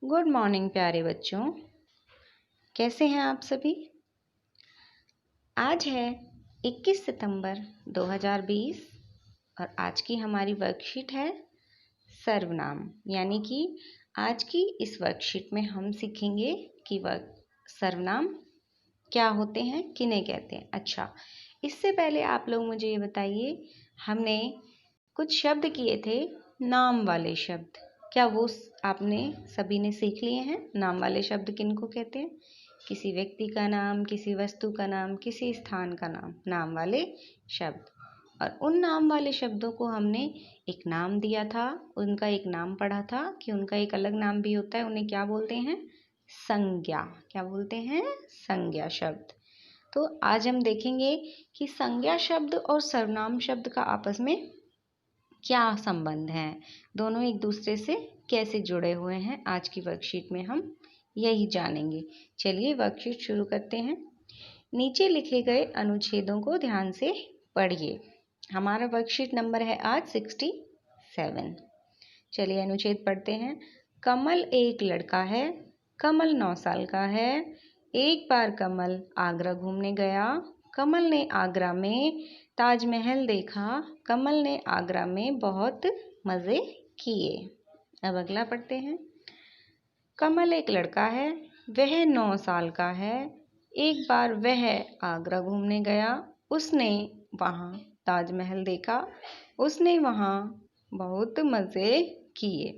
Good morning प्यारे बच्चों, कैसे हैं आप सभी। आज है 21 सितंबर 2020 और आज की हमारी वर्कशीट है सर्वनाम। यानी कि आज की इस वर्कशीट में हम सीखेंगे कि सर्वनाम क्या होते हैं, किन्हें कहते हैं। अच्छा, इससे पहले आप लोग मुझे ये बताइए, हमने कुछ शब्द किए थे नाम वाले शब्द, क्या वो आपने सभी ने सीख लिए हैं? नाम वाले शब्द किनको कहते हैं? किसी व्यक्ति का नाम, किसी वस्तु का नाम, किसी स्थान का नाम, नाम वाले शब्द। और उन नाम वाले शब्दों को हमने एक नाम दिया था, उनका एक नाम पढ़ा था कि उनका एक अलग नाम भी होता है। उन्हें क्या बोलते हैं? संज्ञा। क्या बोलते हैं? संज्ञा शब्द। तो आज हम देखेंगे कि संज्ञा शब्द और सर्वनाम शब्द का आपस में क्या संबंध है, दोनों एक दूसरे से कैसे जुड़े हुए हैं। आज की वर्कशीट में हम यही जानेंगे। चलिए वर्कशीट शुरू करते हैं। नीचे लिखे गए अनुच्छेदों को ध्यान से पढ़िए। हमारा वर्कशीट नंबर है आज 67। चलिए अनुच्छेद पढ़ते हैं। कमल एक लड़का है, कमल 9 साल का है। एक बार कमल आगरा घूमने गया। कमल ने आगरा में ताजमहल देखा। कमल ने आगरा में बहुत मज़े किए। अब अगला पढ़ते हैं। कमल एक लड़का है, वह 9 साल का है। एक बार वह आगरा घूमने गया। उसने वहाँ ताजमहल देखा। उसने वहाँ बहुत मज़े किए।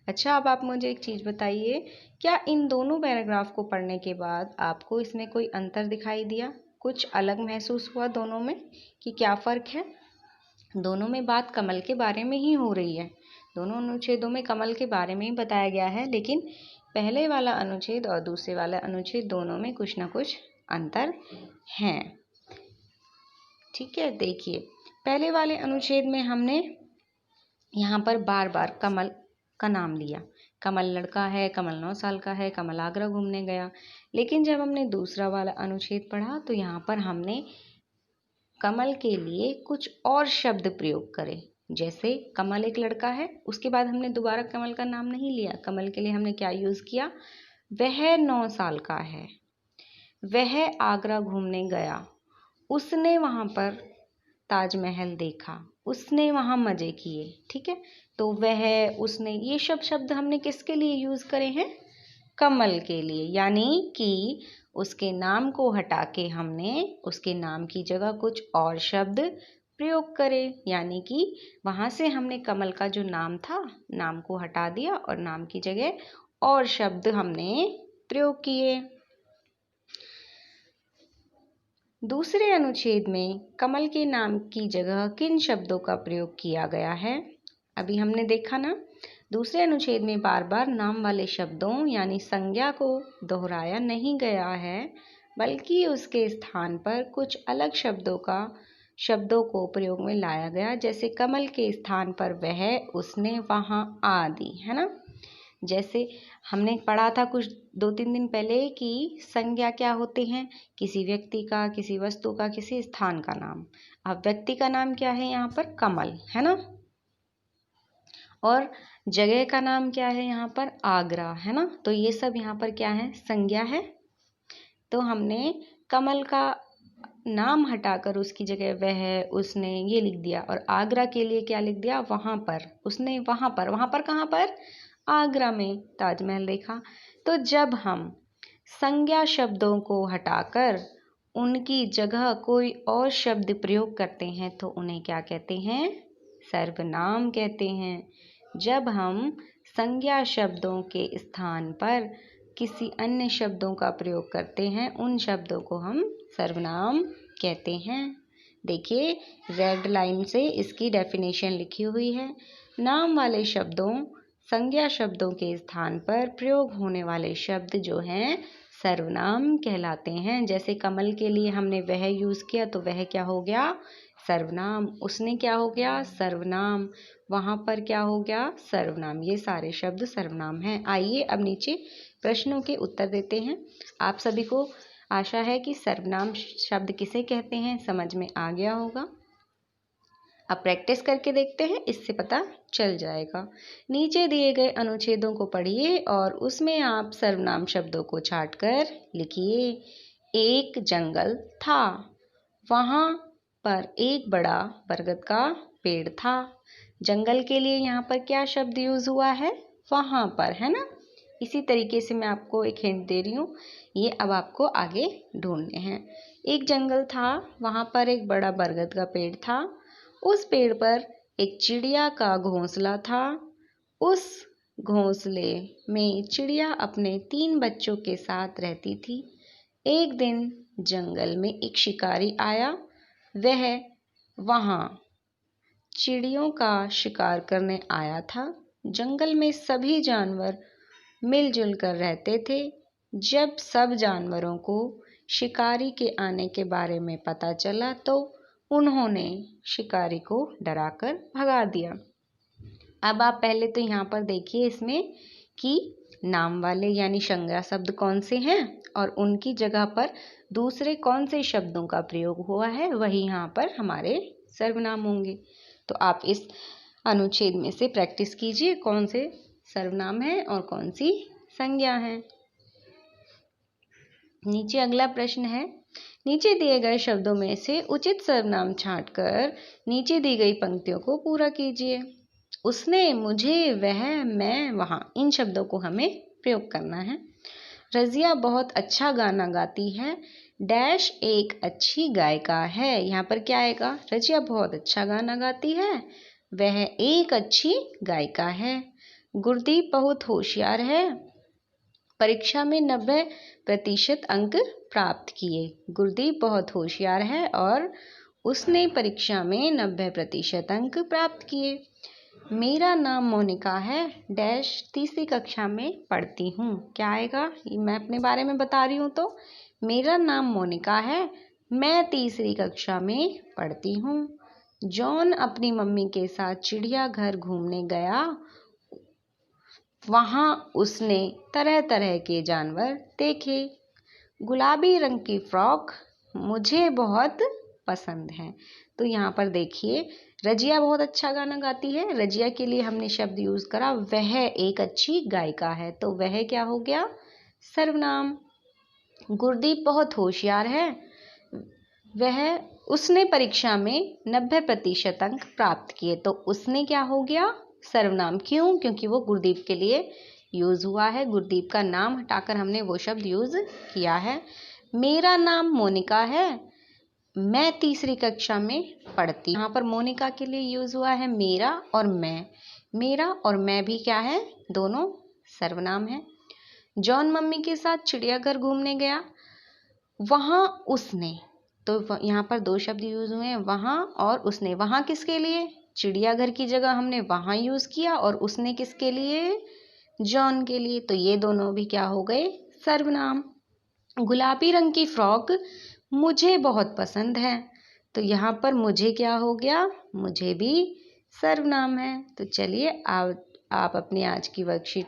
अच्छा, अब आप मुझे एक चीज़ बताइए, क्या इन दोनों पैराग्राफ को पढ़ने के बाद आपको इसमें कोई अंतर दिखाई दिया? कुछ अलग महसूस हुआ दोनों में कि क्या फ़र्क है? दोनों में बात कमल के बारे में ही हो रही है। दोनों अनुच्छेदों में कमल के बारे में ही बताया गया है, लेकिन पहले वाला अनुच्छेद और दूसरे वाला अनुच्छेद दोनों में कुछ ना कुछ अंतर हैं। ठीक है, देखिए पहले वाले अनुच्छेद में हमने यहाँ पर बार बार कमल का नाम लिया। कमल लड़का है, कमल 9 साल का है, कमल आगरा घूमने गया। लेकिन जब हमने दूसरा वाला अनुच्छेद पढ़ा तो यहाँ पर हमने कमल के लिए कुछ और शब्द प्रयोग करे। जैसे कमल एक लड़का है, उसके बाद हमने दोबारा कमल का नाम नहीं लिया। कमल के लिए हमने क्या यूज़ किया? वह 9 साल का है, वह आगरा घूमने गया, उसने वहाँ पर ताजमहल देखा, उसने वहाँ मज़े किए। ठीक है, तो वह, उसने, ये सब शब्द हमने किसके लिए यूज़ करे हैं? कमल के लिए। यानी कि उसके नाम को हटा के हमने उसके नाम की जगह कुछ और शब्द प्रयोग करे। यानी कि वहाँ से हमने कमल का जो नाम था, नाम को हटा दिया और नाम की जगह और शब्द हमने प्रयोग किए। दूसरे अनुच्छेद में कमल के नाम की जगह किन शब्दों का प्रयोग किया गया है? अभी हमने देखा ना, दूसरे अनुच्छेद में बार बार नाम वाले शब्दों यानी संज्ञा को दोहराया नहीं गया है, बल्कि उसके स्थान पर कुछ अलग शब्दों को प्रयोग में लाया गया। जैसे कमल के स्थान पर वह, उसने, वहाँ आदि, है ना। जैसे हमने पढ़ा था कुछ 2-3 दिन पहले कि संज्ञा क्या होते हैं? किसी व्यक्ति का, किसी वस्तु का, किसी स्थान का नाम। अब व्यक्ति का नाम क्या है यहाँ पर? कमल, है ना। और जगह का नाम क्या है यहाँ पर? आगरा, है ना। तो ये सब यहाँ पर क्या है? संज्ञा है। तो हमने कमल का नाम हटाकर उसकी जगह वह, उसने ये लिख दिया। और आगरा के लिए क्या लिख दिया? वहाँ पर, उसने वहाँ पर। वहाँ पर कहाँ पर? आगरा में ताजमहल देखा। तो जब हम संज्ञा शब्दों को हटाकर उनकी जगह कोई और शब्द प्रयोग करते हैं तो उन्हें क्या कहते हैं? सर्वनाम कहते हैं। जब हम संज्ञा शब्दों के स्थान पर किसी अन्य शब्दों का प्रयोग करते हैं, उन शब्दों को हम सर्वनाम कहते हैं। देखिए रेड लाइन से इसकी डेफिनेशन लिखी हुई है। नाम वाले शब्दों, संज्ञा शब्दों के स्थान पर प्रयोग होने वाले शब्द जो हैं सर्वनाम कहलाते हैं। जैसे कमल के लिए हमने वह यूज़ किया तो वह क्या हो गया? सर्वनाम। उसने क्या हो गया? सर्वनाम। वहाँ पर क्या हो गया? सर्वनाम। ये सारे शब्द सर्वनाम हैं। आइए अब नीचे प्रश्नों के उत्तर देते हैं। आप सभी को आशा है कि सर्वनाम शब्द किसे कहते हैं समझ में आ गया होगा। अब प्रैक्टिस करके देखते हैं, इससे पता चल जाएगा। नीचे दिए गए अनुच्छेदों को पढ़िए और उसमें आप सर्वनाम शब्दों को छांटकर लिखिए। एक जंगल था, वहाँ पर एक बड़ा बरगद का पेड़ था। जंगल के लिए यहाँ पर क्या शब्द यूज हुआ है? वहाँ पर, है ना। इसी तरीके से मैं आपको एक हिंट दे रही हूँ, ये अब आपको आगे ढूंढने हैं। एक जंगल था, वहाँ पर एक बड़ा बरगद का पेड़ था। उस पेड़ पर एक चिड़िया का घोंसला था। उस घोंसले में चिड़िया अपने 3 बच्चों के साथ रहती थी। एक दिन जंगल में एक शिकारी आया। वह वहाँ चिड़ियों का शिकार करने आया था। जंगल में सभी जानवर मिलजुल कर रहते थे। जब सब जानवरों को शिकारी के आने के बारे में पता चला तो उन्होंने शिकारी को डराकर भगा दिया। अब आप पहले तो यहाँ पर देखिए इसमें कि नाम वाले यानी संज्ञा शब्द कौन से हैं और उनकी जगह पर दूसरे कौन से शब्दों का प्रयोग हुआ है, वही यहाँ पर हमारे सर्वनाम होंगे। तो आप इस अनुच्छेद में से प्रैक्टिस कीजिए, कौन से सर्वनाम है और कौन सी संज्ञा है। नीचे अगला प्रश्न है, नीचे दिए गए शब्दों में से उचित सर्वनाम छांटकर नीचे दी गई पंक्तियों को पूरा कीजिए। उसने, मुझे, वह, मैं, वहाँ, इन शब्दों को हमें प्रयोग करना है। रजिया बहुत अच्छा गाना गाती है। डैश एक अच्छी गायिका है। यहाँ पर क्या आएगा? रजिया बहुत अच्छा गाना गाती है, वह एक अच्छी गायिका है। गुरदीप बहुत होशियार है, परीक्षा में 90% अंक प्राप्त किए। गुरदीप बहुत होशियार है और उसने परीक्षा में 90% अंक प्राप्त किए। मेरा नाम मोनिका है, डैश तीसरी कक्षा में पढ़ती हूँ। क्या आएगा? मैं अपने बारे में बता रही हूँ तो मेरा नाम मोनिका है, मैं तीसरी कक्षा में पढ़ती हूँ। जॉन अपनी मम्मी के साथ चिड़ियाघर घूमने गया। वहाँ उसने तरह तरह के जानवर देखे। गुलाबी रंग की फ्रॉक मुझे बहुत पसंद है। तो यहाँ पर देखिए, रजिया बहुत अच्छा गाना गाती है। रजिया के लिए हमने शब्द यूज करा वह एक अच्छी गायिका है, तो वह क्या हो गया? सर्वनाम। गुरदीप बहुत होशियार है, उसने परीक्षा में 90% अंक प्राप्त किए, तो उसने क्या हो गया? सर्वनाम। क्यों? क्योंकि वो गुरदीप के लिए यूज हुआ है। गुरदीप का नाम हटाकर हमने वो शब्द यूज किया है। मेरा नाम मोनिका है, मैं तीसरी कक्षा में पढ़ती। यहाँ पर मोनिका के लिए यूज हुआ है मेरा और मैं। मेरा और मैं भी क्या है? दोनों सर्वनाम है। जॉन मम्मी के साथ चिड़ियाघर घूमने गया। वहाँ उसने, तो यहाँ पर 2 शब्द यूज हुए हैं, वहाँ और उसने। वहाँ किसके लिए? चिड़ियाघर की जगह हमने वहाँ यूज किया और उसने किसके लिए? जॉन के लिए। तो ये दोनों भी क्या हो गए? सर्वनाम। गुलाबी रंग की फ्रॉक मुझे बहुत पसंद है, तो यहाँ पर मुझे क्या हो गया? मुझे भी सर्वनाम है। तो चलिए आप अपनी आज की वर्कशीट